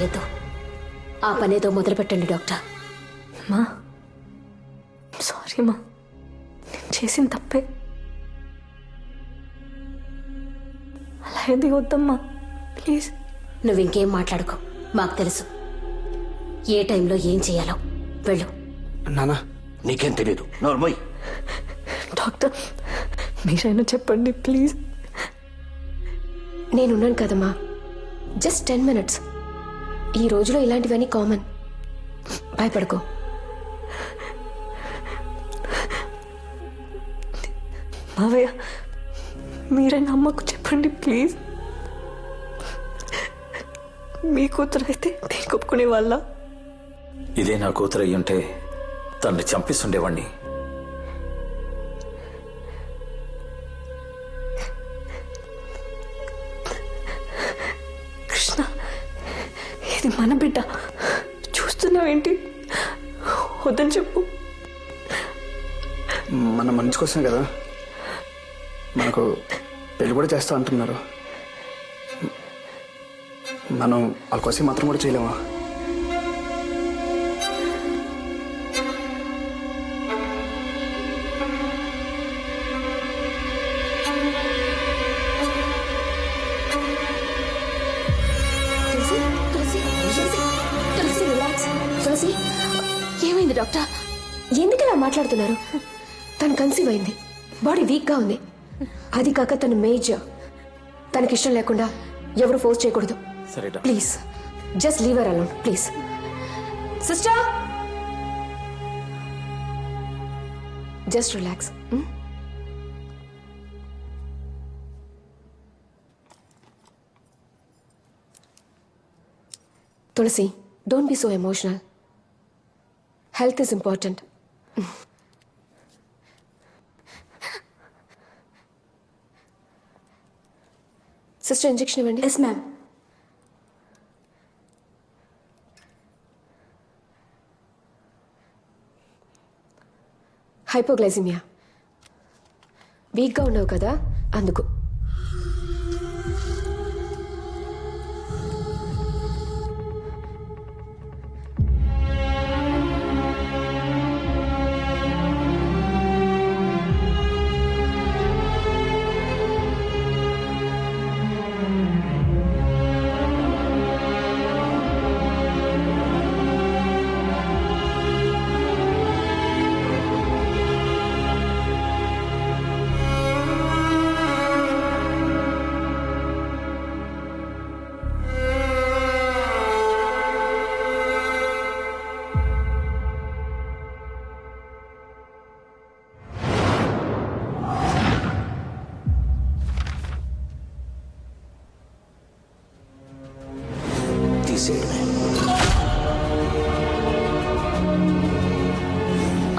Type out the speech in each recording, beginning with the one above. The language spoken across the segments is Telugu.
ఏదో ఆ పనేదో మొదలు పెట్టండి డాక్టర్. మా సారీ మా, నేను చేసిన తప్పే. అలా ఏది వద్దమ్మా ప్లీజ్. నువ్వు ఇంకేం మాట్లాడుకో, మాకు తెలుసు ఏ టైంలో ఏం చేయాలో. వెళ్ళు. నానా నీకేం తెలీదు, నోర్మోయ్. డాక్టర్ మీరైనా చెప్పండి ప్లీజ్. నేనున్నాను కదమ్మా, జస్ట్ 10 minutes. ఈ రోజులో ఇలాంటివన్నీ కామన్, భయపడుకో. మావయ్య మీరైనా అమ్మకు చెప్పండి ప్లీజ్. మీ కూతురు అయితే నేను ఒప్పుకునే వాళ్ళ. ఇదే నా కూతురు అయ్యుంటే తనని చంపిస్తుండేవాణ్ణి. కృష్ణ, ఇది మన బిడ్డ, చూస్తున్నావేంటి? వద్దని చెప్పు. మన మంచి కోసమే కదా, మనకు పెళ్లి కూడా చేస్తా అంటున్నారు. మనం వాళ్ళ కోసం మాత్రం కూడా చేయలేమా? తులసి, ఏమైంది డాక్టర్? ఎందుకు ఇలా మాట్లాడుతున్నారు? తను కన్సీవ్ అయింది, బాడీ వీక్గా ఉంది. అది కాక తను మేజర్. తనకిష్టం లేకుండా ఎవరు ఫోర్స్ చేయకూడదు. సరే please just leave her alone please. Sister, just relax. Tulasi, don't be so emotional. Health is important. Sister, injection ఇవ్వండి. Yes ma'am. హైపోగ్లైసిమియా, వీక్గా ఉన్నావు కదా అందుకు.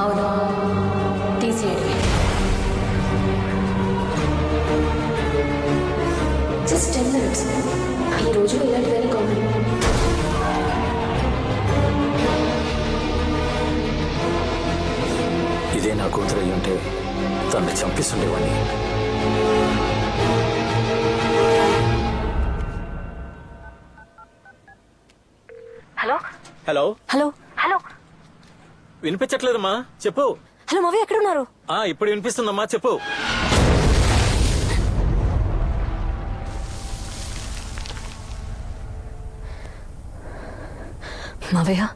అవును, తీసేయండి. Just 10 minutes. ఈ రోజులో ఇలాంటివన్నీ కామన్. ఇదే నా కూతురు అయ్యుంటే తనని చంపిస్తుండేవాణ్ణి. హలో హలో హలో హలో వినిపించట్లేదమ్మా, చెప్పు. హలో మావయ్య, ఎక్కడున్నారు? ఇప్పుడు వినిపిస్తుందమ్మా, చెప్పు. మావయ్య,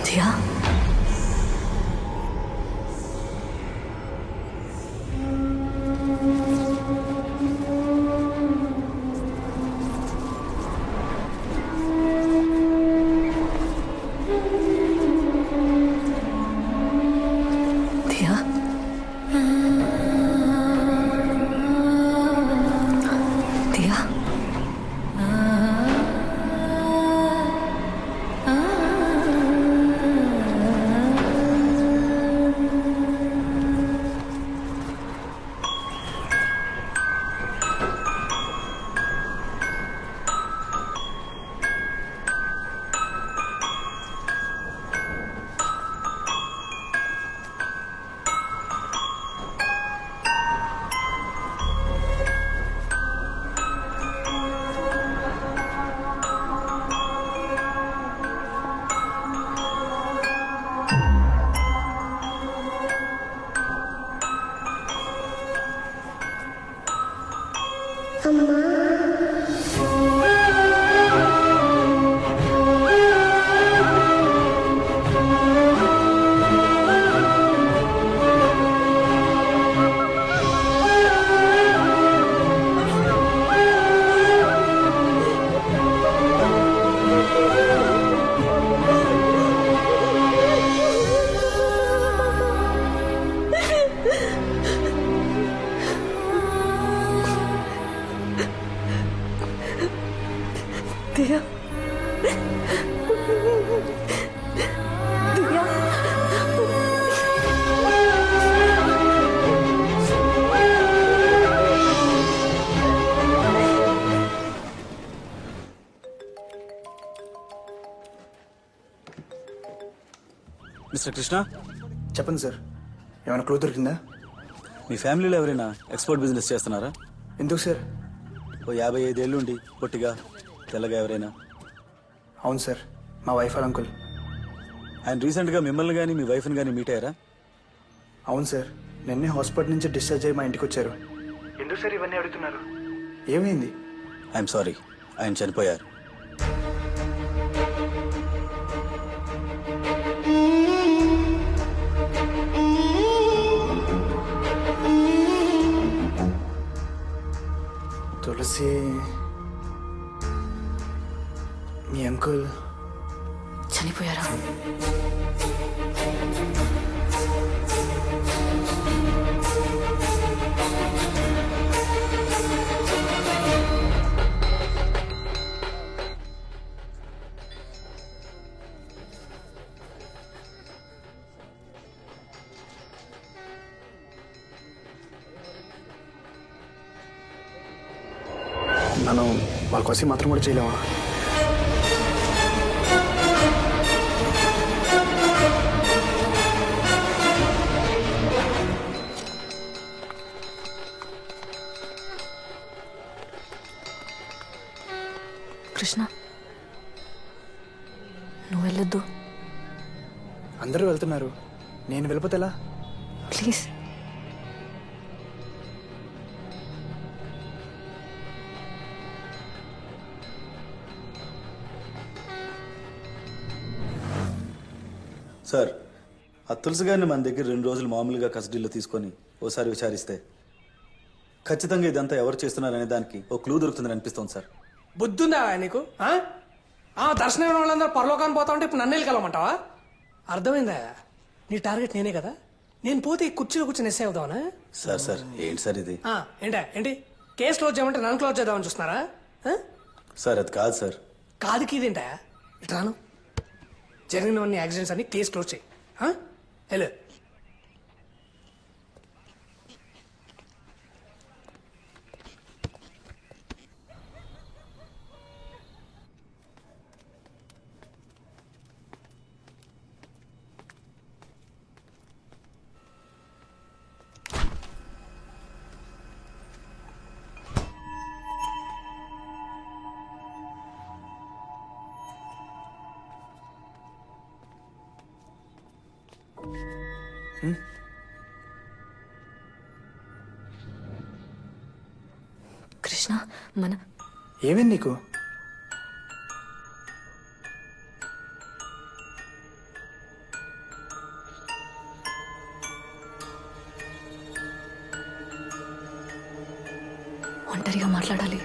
దియా, దియా, దియా, దివ్య మిస్టర్ కృష్ణ, చెప్పండి సార్, ఏమైనా క్లూ దొరికిందా? మీ ఫ్యామిలీలో ఎవరైనా ఎక్స్పోర్ట్ బిజినెస్ చేస్తున్నారా? ఎందుకు సార్? ఓ 55 ఏళ్ళు ఉండి పొట్టిగా తెల్లగా ఎవరైనా? అవును సార్, మా వైఫ్ వాళ్ళ అంకుల్. ఆయన రీసెంట్గా మిమ్మల్ని కానీ మీ వైఫ్ని కానీ మీట్ అయ్యారా? అవును సార్, నిన్నే హాస్పిటల్ నుంచి డిశ్చార్జ్ అయ్యి మా ఇంటికి వచ్చారు. ఎందుకు సార్ ఇవన్నీ అడుగుతున్నారు? ఏమైంది? ఐఎమ్ సారీ, ఆయన చనిపోయారు. తులసి, మీ అంకుల్ చనిపోయారా? మనం వాళ్ళ కోసం మాత్రం కూడా చేయలేమా? కృష్ణ, నువ్వు వెళ్ళొద్దు అందరూ వెళ్తున్నారు, నేను వెళ్ళిపోతే ఎలా? ప్లీజ్. సార్, ఆ తులసి గారిని మన దగ్గర 2 రోజులు మామూలుగా కస్టడీలో తీసుకొని ఓసారి విచారిస్తే ఖచ్చితంగా ఇదంతా ఎవరు చేస్తున్నారనే దానికి ఓ క్లూ దొరుకుతుందని అనిపిస్తోంది సార్. బుద్ధుందా నీకు? దర్శనం వాళ్ళందరూ పరలోకాన్ని పోతా ఉంటే ఇప్పుడు నన్ను వెళ్ళమంటావా? అర్థమైందా? నీ టార్గెట్ నేనే కదా. నేను పోతే ఈ కుర్చీలో కూర్చొని ఎస్ఐ అవుతావనా? సార్ ఏంటి సార్ ఇది? ఏంటి కేసు క్లోజ్ చేయమంటే నన్ను క్లోజ్ చేద్దామని చూస్తున్నారా? సార్ అది కాదు సార్. కాదుకి ఇదేంటా? ఇట్లాను జరిగినవన్నీ యాక్సిడెంట్స్ అన్ని కేసు క్లోజ్ చేయి. హలో, కృష్ణ, మన ఏమైంది నీకు? ఒంటరిగా మాట్లాడాలి.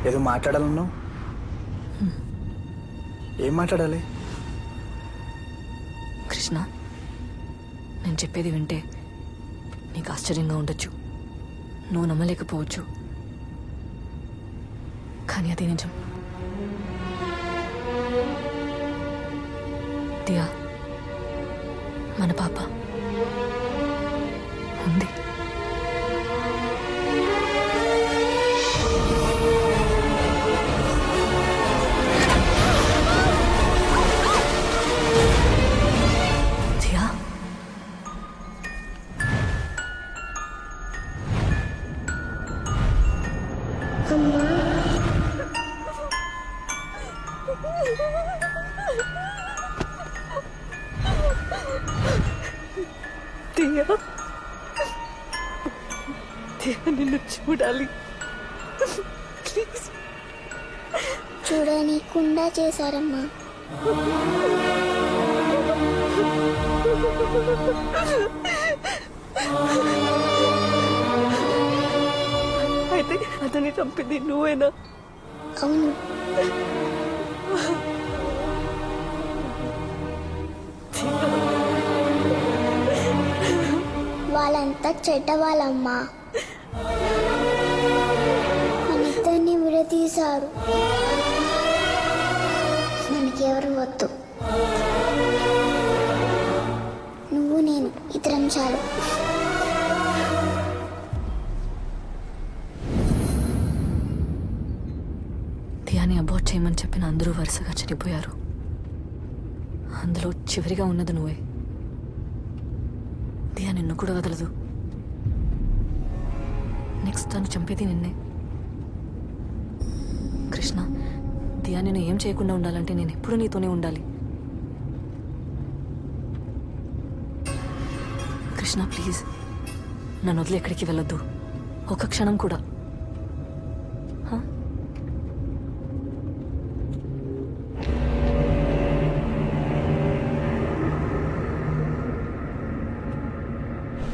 ఏదో మాట్లాడాలన్నావు, ఏం మాట్లాడాలి? కృష్ణ, నేను చెప్పేది వింటే నీకు ఆశ్చర్యంగా ఉండొచ్చు, నువ్వు నమ్మలేకపోవచ్చు, కానీ అది నిజం. దియా, మన పాప ఉంది. దియా, దియా, దియా, నిన్ను చూడాలి ప్లీజ్. చూడనీకుండా చేశారమ్మా. అయితే అతన్ని చంపింది నువ్వేనా? అవును వాళ్ళంతా చెడ్డ వాళ్ళమ్మా మనిద్దరిని విడదీశారు మనకెవరు వద్దు నువ్వు నేను ఇద్దరం చాలు దియాని అబార్ట్ చేయమని చెప్పిన అందరూ వరుసగా చనిపోయారు. అందులో చివరిగా ఉన్నది నువ్వే. దియా నిన్ను కూడా వదలదు. నెక్స్ట్ తను చంపేది నిన్నే. కృష్ణ, దియా నేను ఏం చేయకుండా ఉండాలంటే నేను ఎప్పుడూ నీతోనే ఉండాలి. కృష్ణ ప్లీజ్, నన్ను వదిలి ఎక్కడికి వెళ్ళొద్దు, ఒక క్షణం కూడా.